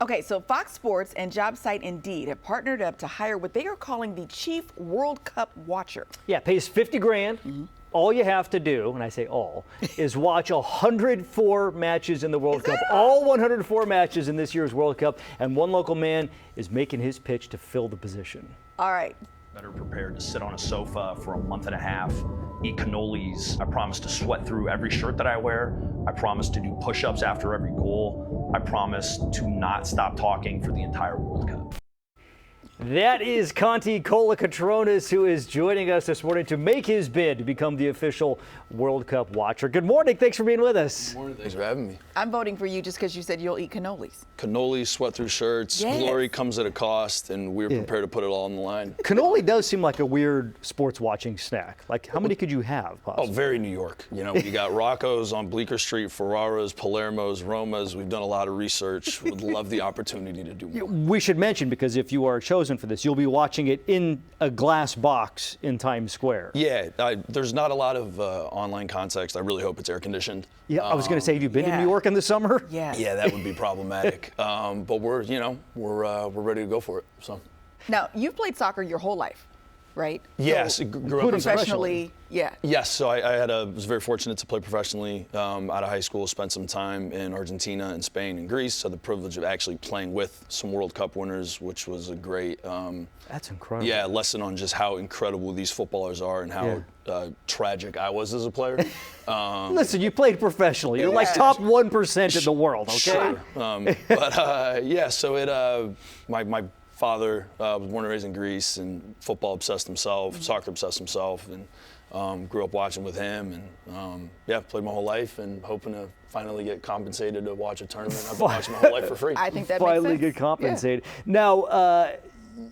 Okay, so Fox Sports and job site Indeed have partnered up to hire what they are calling the Chief World Cup Watcher. Yeah, pays 50 grand. All you have to do, and I say all, is watch 104 matches in the World Cup. All 104 matches in this year's World Cup. And one local man is making his pitch to fill the position. All right. Better prepared to sit on a sofa for a month and a half, eat cannolis. I promise to sweat through every shirt that I wear. I promise to do push-ups after every goal. I promise to not stop talking for the entire World Cup. That is Conti Colacatronis, who is joining us this morning to make his bid to become the official World Cup watcher. Good morning. Thanks for being with us. Good morning. Thanks for having me. I'm voting for you just because you said you'll eat cannolis. Cannolis, sweat through shirts. Yes. Glory comes at a cost, and we're prepared to put it all on the line. Cannoli does seem like a weird sports watching snack. Like, how many could you have, possibly? Oh, very New York. You know, you got Rocco's on Bleecker Street, Ferraras, Palermo's, Roma's. We've done a lot of research. Would love the opportunity to do more. We should mention, because if you are chosen for this, you'll be watching it in a glass box in Times Square. Yeah, there's not a lot of online context. I really hope it's air conditioned. Yeah, I was going to say, have you been to New York in the summer? Yes. Yeah, that would be problematic. But we're ready to go for it. So. Now, you've played soccer your whole life, right? Yes, So, grew up professionally. Yeah. Yes, so I was very fortunate to play professionally out of high school, spent some time in Argentina and Spain and Greece, had the privilege of actually playing with some World Cup winners, which was a great That's incredible. Yeah, lesson on just how incredible these footballers are and how tragic I was as a player. Listen, you played professionally. You're like top 1% in the world, okay? Sure. So my father was born and raised in Greece, and football obsessed himself, soccer obsessed himself, and grew up watching with him, and played my whole life, and hoping to finally get compensated to watch a tournament I've been watching my whole life for free. I think that Finally makes sense. get compensated. Yeah. Now,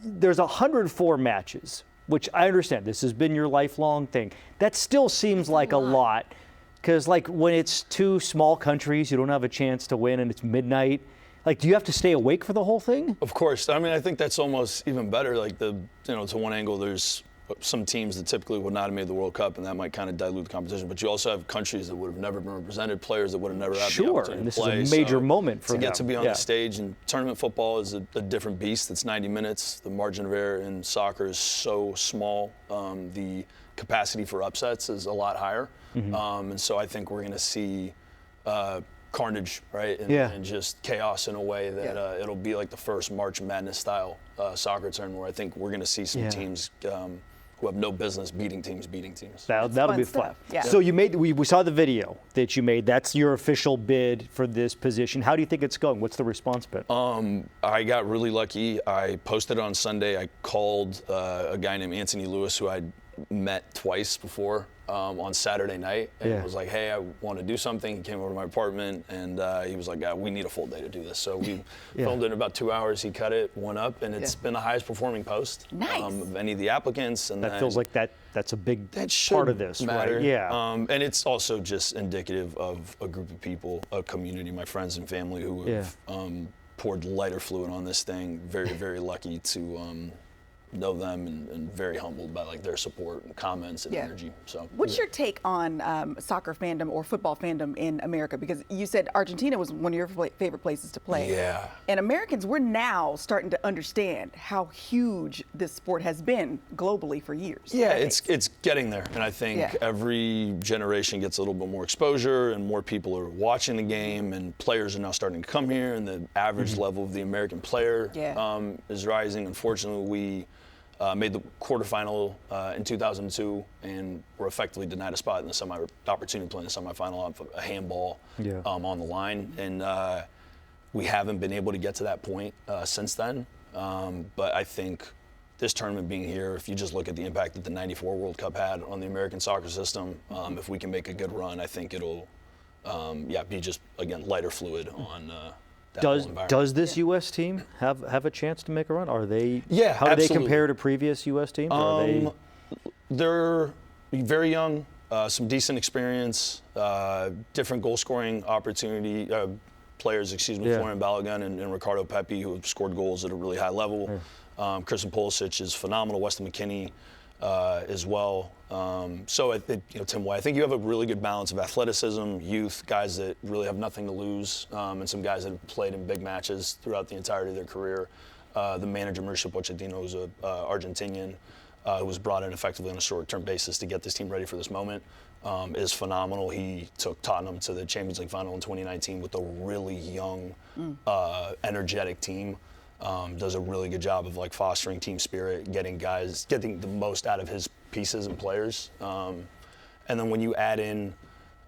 there's 104 matches, which I understand this has been your lifelong thing. That still seems like a lot, because like when it's two small countries, you don't have a chance to win, and it's midnight. Like, do you have to stay awake for the whole thing? Of course. I mean, I think that's almost even better. Like, to one angle, there's some teams that typically would not have made the World Cup, and that might kind of dilute the competition. But you also have countries that would have never been represented, players that would have never had the opportunity to play. Sure, and this is a major moment for them. To get to be on the stage, and tournament football is a different beast. It's 90 minutes. The margin of error in soccer is so small. The capacity for upsets is a lot higher. And so I think we're going to see carnage, right? And just chaos in a way that it'll be like the first March Madness style soccer tournament, where I think we're going to see some teams who have no business beating teams. That'll be fun. Yeah. So we saw the video that you made. That's your official bid for this position. How do you think it's going? What's the response been? I got really lucky. I posted it on Sunday. I called a guy named Anthony Lewis, who I'd met twice before on Saturday night, and was like, hey, I want to do something. He came over to my apartment, and he was like, we need a full day to do this. So we filmed it in about 2 hours. He cut it, went up, and it's been the highest performing post of any of the applicants. And that feels like that's a big part of this, matter. Right? Yeah. And it's also just indicative of a group of people, a community, my friends and family, who have poured lighter fluid on this thing. Very, very lucky to know them, and very humbled by like their support and comments and energy. So, what's your take on soccer fandom or football fandom in America? Because you said Argentina was one of your favorite places to play. Yeah. And Americans, we're now starting to understand how huge this sport has been globally for years. Yeah, it's getting there, and I think every generation gets a little bit more exposure, and more people are watching the game, and players are now starting to come here, and the average level of the American player is rising. Unfortunately, we made the quarterfinal in 2002, and were effectively denied a spot in the opportunity to play in the semifinal off a handball on the line. And we haven't been able to get to that point since then. But I think this tournament being here, if you just look at the impact that the '94 World Cup had on the American soccer system, if we can make a good run, I think it'll be just, again, lighter fluid on Does this U.S. team have a chance to make a run? Are they? Yeah, How do they absolutely. compare to previous U.S. teams? They're very young, some decent experience, different goal-scoring opportunity players. Florian Balogun and Ricardo Pepi, who have scored goals at a really high level. Christian Pulisic is phenomenal. Weston McKennie as well. So I think, Tim White, I think you have a really good balance of athleticism, youth, guys that really have nothing to lose, and some guys that have played in big matches throughout the entirety of their career. The manager, Mauricio Pochettino, who's an Argentinian, who was brought in effectively on a short-term basis to get this team ready for this moment, is phenomenal. He took Tottenham to the Champions League final in 2019 with a really young, energetic team. Does a really good job of like fostering team spirit, getting the most out of his pieces and players. And then when you add in,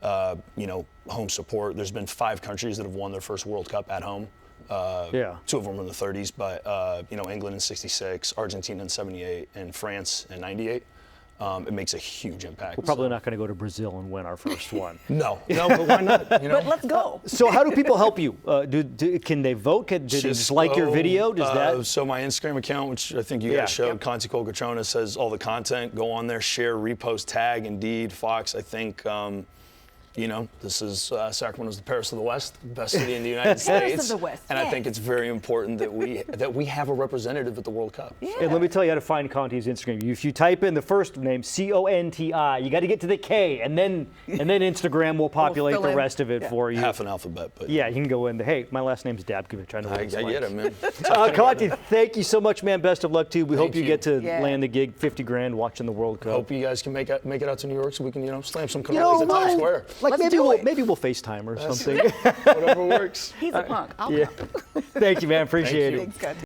home support, there's been 5 countries that have won their first World Cup at home. 2 of them were in the 30s, but England in '66, Argentina in '78, and France in '98. It makes a huge impact. We're probably not going to go to Brazil and win our first one. No, but why not? But let's go. So how do people help you? Can they vote? Do they just like your video? Does that? So my Instagram account, which I think you guys showed, Conti Colcatrona, says all the content. Go on there, share, repost, tag, Indeed, Fox. I think, this is Sacramento's the Paris of the West, best city in the United States. Paris of the West. And I think it's very important that we have a representative at the World Cup. Yeah. And let me tell you how to find Conti's Instagram. If you type in the first name, Conti, you got to get to the K, and then Instagram will populate the rest of it for you. Half an alphabet, but yeah, you can go in. Hey, my last name's Dabkovich. I know what it's I like. get it, man. Conti, thank you so much, man. Best of luck to you. We hope you you. get to land the gig, 50 grand watching the World Cup. Hope you guys can make it out to New York so we can, slam some cannolis at Times Square. Like maybe we'll FaceTime or something. Whatever works. He's a punk. I'll come. Thank you, man. Appreciate it. Thanks, Conti.